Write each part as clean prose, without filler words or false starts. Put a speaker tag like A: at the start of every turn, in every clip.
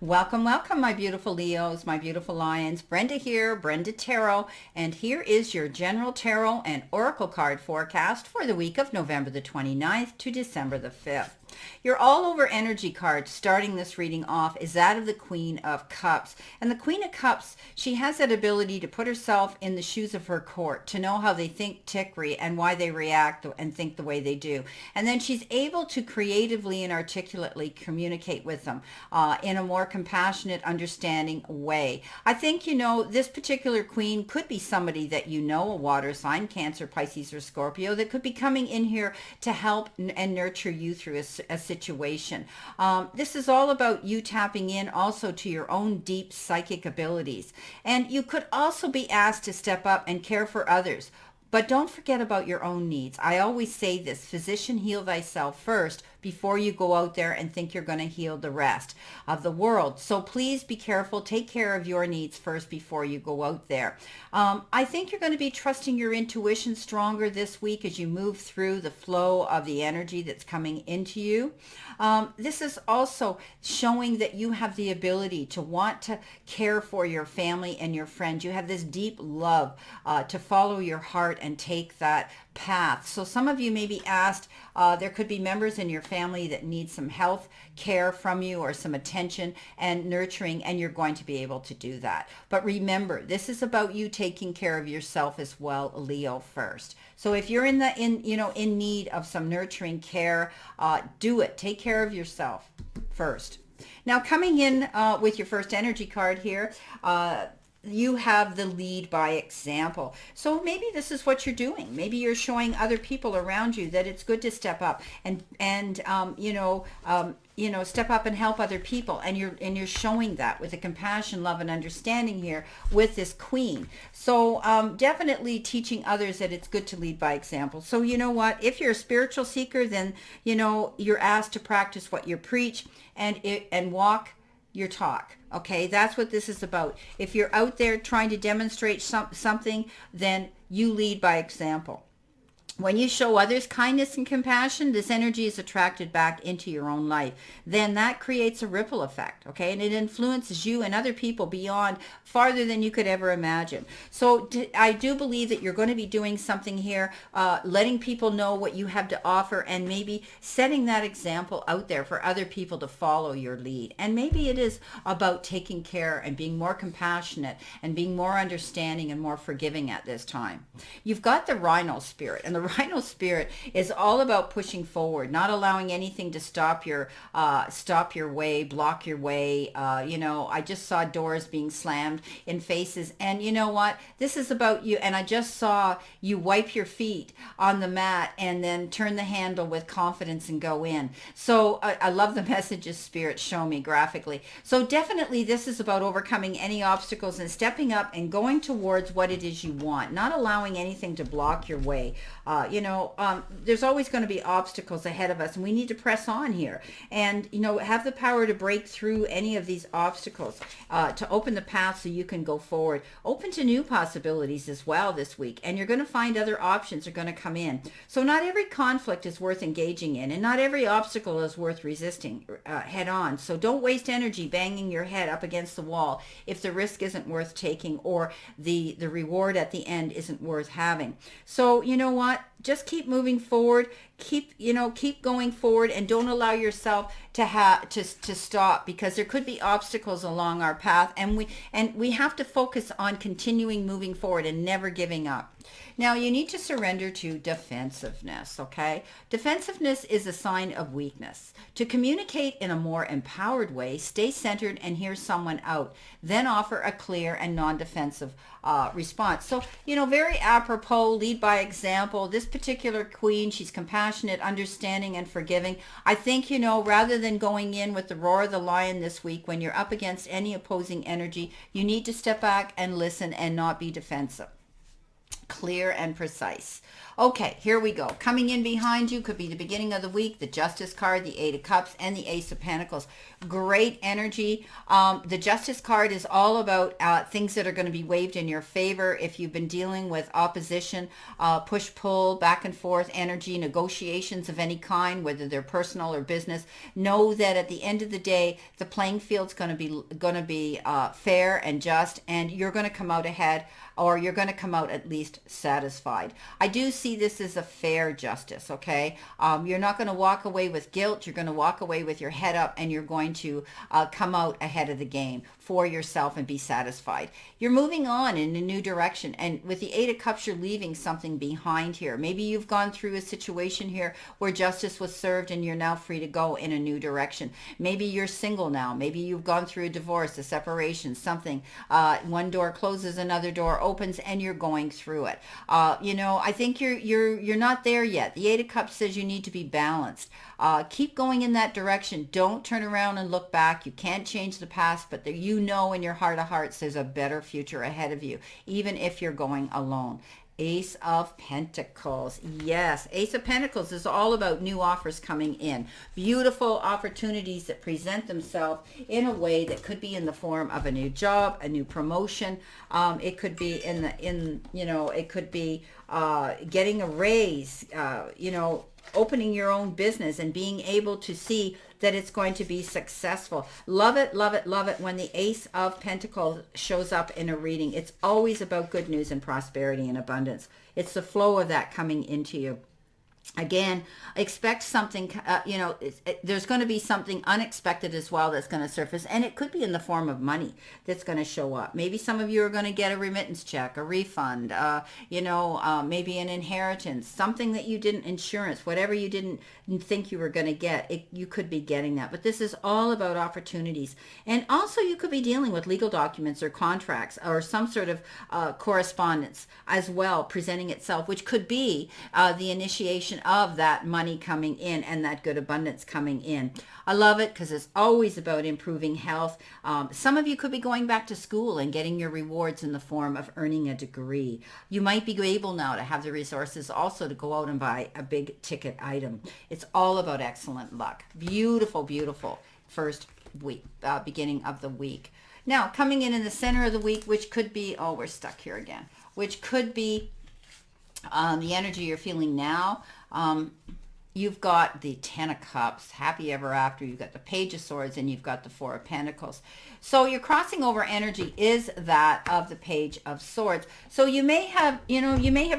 A: Welcome, welcome, my beautiful Leos, my beautiful Lions. Brenda here, Brenda Tarot, and here is your general tarot and oracle card forecast for the week of November the 29th to December the 5th. Your all-over energy card starting this reading off is that of the Queen of Cups. And the Queen of Cups, she has that ability to put herself in the shoes of her court, to know how they think, tick, and why they react and think the way they do. And then she's able to creatively and articulately communicate with them in a more compassionate, understanding way. I think, this particular queen could be somebody that a water sign, Cancer, Pisces, or Scorpio, that could be coming in here to help and nurture you through a situation. This is all about you tapping in also to your own deep psychic abilities. And you could also be asked to step up and care for others. But don't forget about your own needs. I always say this, physician, heal thyself first before you go out there and think you're going to heal the rest of the world. So please be careful. Take care of your needs first before you go out there. I think you're going to be trusting your intuition stronger this week as you move through the flow of the energy that's coming into you. This is also showing that you have the ability to want to care for your family and your friends. You have this deep love to follow your heart and take that path. So some of you may be asked, there could be members in your family that need some health care from you or some attention and nurturing, and you're going to be able to do that. But remember, this is about you taking care of yourself as well, Leo, first. So if you're in need of some nurturing care, do it. Take care of yourself first. Now, coming in with your first energy card here, you have the lead by example. So maybe this is what you're doing. Maybe you're showing other people around you that it's good to step up and step up and help other people. And you're showing that with the compassion, love, and understanding here with this queen. So definitely teaching others that it's good to lead by example. So you know what? If you're a spiritual seeker, then you're asked to practice what you preach and walk your talk. Okay, that's what this is about. If you're out there trying to demonstrate something, then you lead by example. When you show others kindness and compassion, this energy is attracted back into your own life. Then that creates a ripple effect, okay? And it influences you and other people beyond, farther than you could ever imagine. So I do believe that you're going to be doing something here, letting people know what you have to offer and maybe setting that example out there for other people to follow your lead. And maybe it is about taking care and being more compassionate and being more understanding and more forgiving at this time. You've got the Rhino spirit, and the Rhino spirit is all about pushing forward, not allowing anything to stop your way, block your way. I just saw doors being slammed in faces, and you know what? This is about you. And I just saw you wipe your feet on the mat and then turn the handle with confidence and go in. So I love the messages Spirit show me graphically. So definitely this is about overcoming any obstacles and stepping up and going towards what it is you want, not allowing anything to block your way. There's always going to be obstacles ahead of us, and we need to press on here and, have the power to break through any of these obstacles, to open the path so you can go forward. Open to new possibilities as well this week, and you're going to find other options are going to come in. So not every conflict is worth engaging in, and not every obstacle is worth resisting head on. So don't waste energy banging your head up against the wall if the risk isn't worth taking or the reward at the end isn't worth having. So you know what? Just keep moving forward, keep going forward, and don't allow yourself to stop, because there could be obstacles along our path, and we have to focus on continuing moving forward and never giving up. Now, you need to surrender to defensiveness, okay? Defensiveness is a sign of weakness. To communicate in a more empowered way, stay centered and hear someone out. Then offer a clear and non-defensive response. So, very apropos, lead by example. This particular queen, she's compassionate, understanding, and forgiving. I think, rather than going in with the roar of the lion this week, when you're up against any opposing energy, you need to step back and listen and not be defensive. clear and precise. Okay, here we go. Coming in behind you could be the beginning of the week, the Justice card, the Eight of Cups, and the Ace of Pentacles. Great energy. The Justice card is all about things that are going to be waved in your favor. If you've been dealing with opposition, push-pull, back and forth energy, negotiations of any kind, whether they're personal or business, know that at the end of the day, the playing field's going to be fair and just, and you're going to come out ahead, or you're going to come out at least satisfied. I do see this as a fair justice, okay? You're not going to walk away with guilt. You're going to walk away with your head up, and you're going to come out ahead of the game for yourself and be satisfied. You're moving on in a new direction, and with the Eight of Cups, you're leaving something behind here. Maybe you've gone through a situation here where justice was served and you're now free to go in a new direction. Maybe you're single now. Maybe you've gone through a divorce, a separation, something. One door closes, another door opens, and you're going through it. I think you're not there yet. The Eight of Cups says you need to be balanced. Keep going in that direction. Don't turn around and look back. You can't change the past, but you know in your heart of hearts there's a better future ahead of you, even if you're going alone. Ace of Pentacles. Yes, Ace of Pentacles is all about new offers coming in. Beautiful opportunities that present themselves in a way that could be in the form of a new job, a new promotion. It could be it could be getting a raise, opening your own business and being able to see that it's going to be successful. Love it, love it, love it when the Ace of Pentacles shows up in a reading. It's always about good news and prosperity and abundance. It's the flow of that coming into you. Again, expect something, there's going to be something unexpected as well that's going to surface, and it could be in the form of money that's going to show up. Maybe some of you are going to get a remittance check, a refund, maybe an inheritance, something that you didn't, insurance, whatever you didn't think you were going to get, you could be getting that. But this is all about opportunities. And also you could be dealing with legal documents or contracts or some sort of correspondence as well presenting itself, which could be the initiation of that money coming in and that good abundance coming in. I love it because it's always about improving health. Some of you could be going back to school and getting your rewards in the form of earning a degree. You might be able now to have the resources also to go out and buy a big ticket item. It's all about excellent luck. Beautiful, beautiful first week, beginning of the week. Now, coming in the center of the week, which could be, we're stuck here again, which could be the energy you're feeling now. You've got the Ten of Cups, happy ever after. You've got the Page of Swords, and you've got the Four of Pentacles. So your crossing over energy is that of the Page of Swords. So you may have,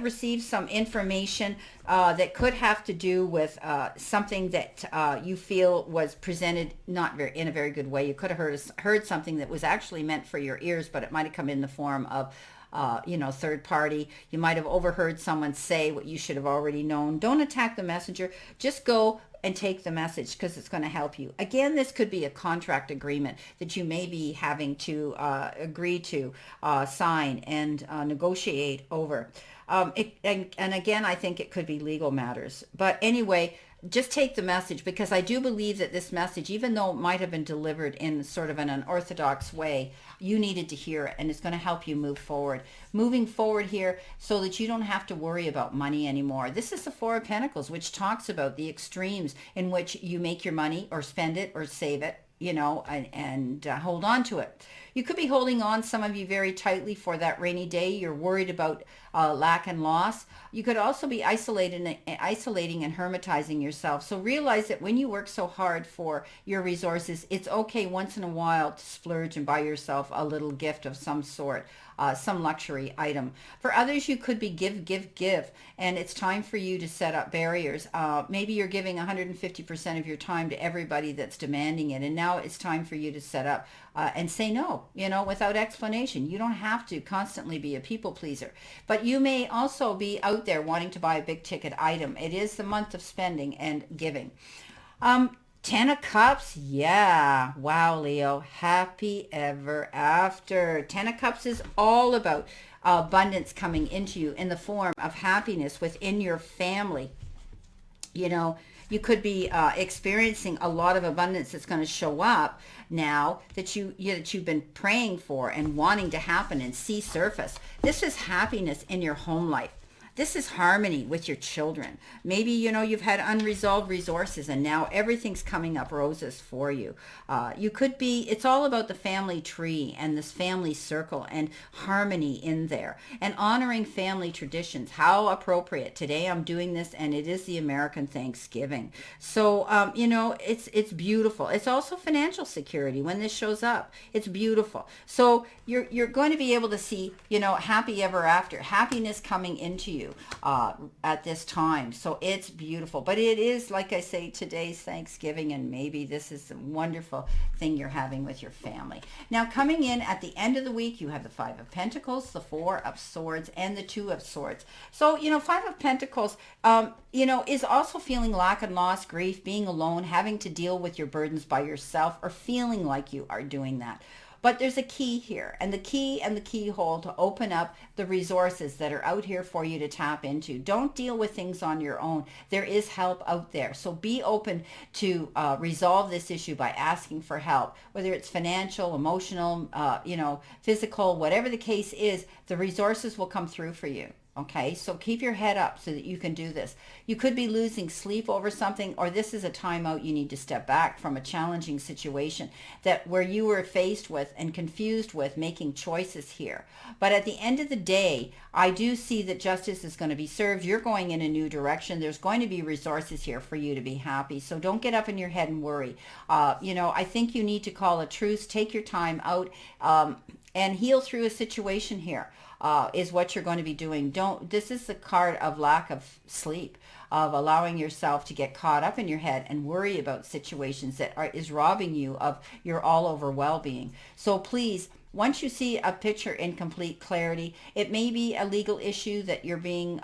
A: received some information that could have to do with something that you feel was presented in a very good way. You could have heard something that was actually meant for your ears, but it might have come in the form of third party. You might have overheard someone say what you should have already known. Don't attack the messenger. Just go and take the message because it's going to help you. Again, this could be a contract agreement that you may be having to agree to sign and negotiate over. And again, I think it could be legal matters. But anyway, just take the message, because I do believe that this message, even though it might have been delivered in sort of an unorthodox way, you needed to hear it, and it's going to help you move forward. Moving forward here so that you don't have to worry about money anymore. This is the Four of Pentacles, which talks about the extremes in which you make your money or spend it or save it, and hold on to it. You could be holding on, some of you, very tightly for that rainy day. You're worried about lack and loss. You could also be isolating and hermetizing yourself. So realize that when you work so hard for your resources, it's okay once in a while to splurge and buy yourself a little gift of some sort. Some luxury item. For others, you could be give, and it's time for you to set up barriers. Maybe you're giving 150% of your time to everybody that's demanding it, and now it's time for you to set up and say no, without explanation. You don't have to constantly be a people pleaser, but you may also be out there wanting to buy a big ticket item. It is the month of spending and giving. Ten of Cups, yeah. Wow, Leo. Happy ever after. Ten of Cups is all about abundance coming into you in the form of happiness within your family. you know, you could be experiencing a lot of abundance that's going to show up now that that you've been praying for and wanting to happen and see surface. This is happiness in your home life. This is harmony with your children. Maybe, you've had unresolved resources and now everything's coming up roses for you. You could be, it's all about the family tree and this family circle and harmony in there and honoring family traditions. How appropriate. Today I'm doing this and it is the American Thanksgiving. So, it's beautiful. It's also financial security when this shows up. It's beautiful. So you're going to be able to see, happy ever after, happiness coming into you at this time. So it's beautiful. But it is, like I say, today's Thanksgiving, and maybe this is a wonderful thing you're having with your family. Now, coming in at the end of the week, you have the Five of Pentacles, the Four of Swords, and the Two of Swords. So, Five of Pentacles, is also feeling lack and loss, grief, being alone, having to deal with your burdens by yourself, or feeling like you are doing that. But there's a key here, and the key and the keyhole to open up the resources that are out here for you to tap into. Don't deal with things on your own. There is help out there. So be open to resolve this issue by asking for help, whether it's financial, emotional, physical, whatever the case is, the resources will come through for you. Okay, so keep your head up so that you can do this. You could be losing sleep over something, or this is a timeout. You need to step back from a challenging situation that where you were faced with and confused with making choices here. But at the end of the day, I do see that justice is going to be served. You're going in a new direction. There's going to be resources here for you to be happy. So don't get up in your head and worry. I think you need to call a truce, take your time out, and heal through a situation here. Is what you're going to be doing. This is the card of lack of sleep, of allowing yourself to get caught up in your head and worry about situations that is robbing you of your all over well-being. So please, once you see a picture in complete clarity, it may be a legal issue that you're being,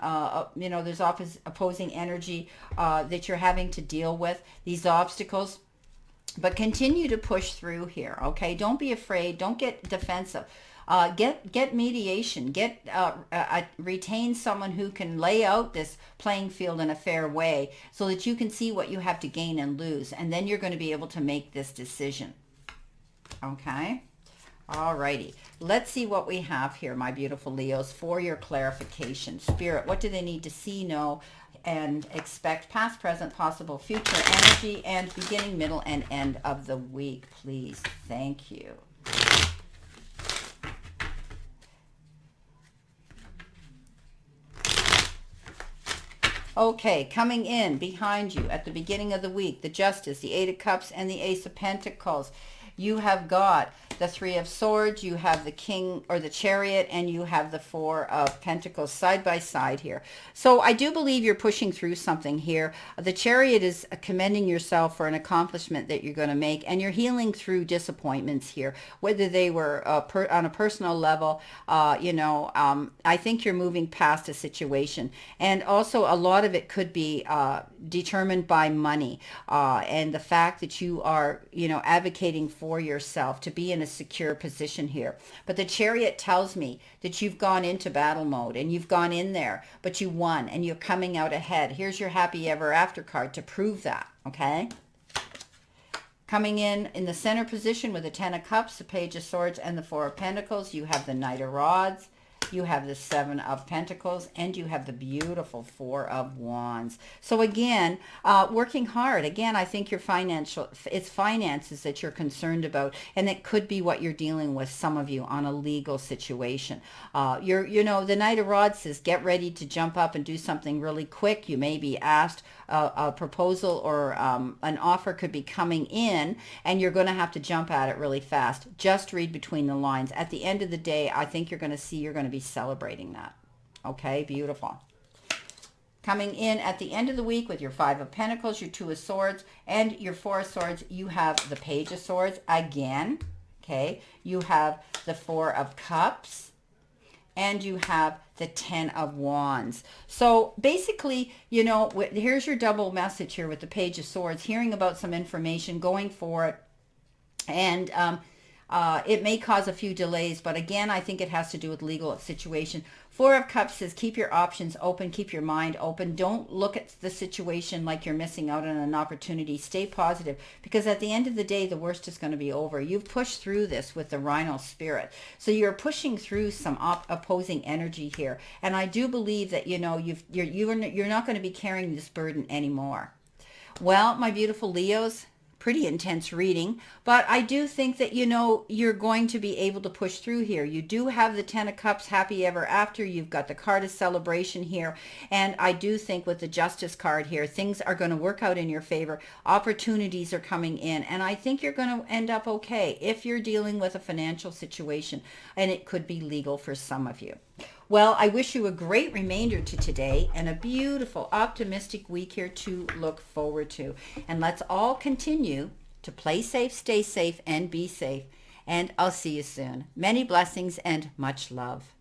A: there's opposing energy that you're having to deal with, these obstacles. But continue to push through here, okay? Don't be afraid. Don't get defensive. Get mediation. Retain someone who can lay out this playing field in a fair way so that you can see what you have to gain and lose. And then you're going to be able to make this decision. Okay? Alrighty. Let's see what we have here, my beautiful Leos, for your clarification. Spirit, what do they need to see, know, and expect? Past, present, possible, future energy, and beginning, middle, and end of the week, please. Thank you. Okay, coming in behind you at the beginning of the week, the Justice, the Eight of Cups, and the Ace of Pentacles. You have got the Three of Swords, you have the King or the Chariot, and you have the Four of Pentacles side by side here. So I do believe you're pushing through something here. The Chariot is commending yourself for an accomplishment that you're going to make, and you're healing through disappointments here, whether they were on a personal level. I think you're moving past a situation, and also a lot of it could be determined by money and the fact that you are, advocating for yourself to be in a secure position here. But the Chariot tells me that you've gone into battle mode and you've gone in there, but you won and you're coming out ahead. Here's your happy ever after card to prove that, okay? Coming in the center position with the Ten of Cups, the Page of Swords, and the Four of Pentacles, you have the Knight of Rods. You have the Seven of Pentacles, and you have the beautiful Four of Wands. So again, working hard. Again, I think it's finances that you're concerned about, and it could be what you're dealing with, some of you, on a legal situation. The Knight of Rods says, get ready to jump up and do something really quick. You may be asked, a proposal or an offer could be coming in, and you're going to have to jump at it really fast. Just read between the lines. At the end of the day, I think you're going to be celebrating that. Okay, beautiful. Coming in at the end of the week with your Five of Pentacles, your Two of Swords, and your Four of Swords, you have the Page of Swords again. Okay, you have the Four of Cups, and you have the Ten of Wands. So basically, here's your double message here with the Page of Swords, hearing about some information, going for it, and It may cause a few delays, but again, I think it has to do with legal situation. Four of Cups says keep your options open, keep your mind open. Don't look at the situation like you're missing out on an opportunity. Stay positive, because at the end of the day, the worst is going to be over. You've pushed through this with the Rhino spirit. So you're pushing through some opposing energy here. And I do believe that, you know, you're not going to be carrying this burden anymore. Well, my beautiful Leos, pretty intense reading, but I do think that, you know, you're going to be able to push through here. You do have the Ten of Cups, happy ever after. You've got the card of celebration here. And I do think with the Justice card here, things are going to work out in your favor. Opportunities are coming in. And I think you're going to end up okay if you're dealing with a financial situation, and it could be legal for some of you. Well, I wish you a great remainder to today and a beautiful, optimistic week here to look forward to. And let's all continue to play safe, stay safe, and be safe. And I'll see you soon. Many blessings and much love.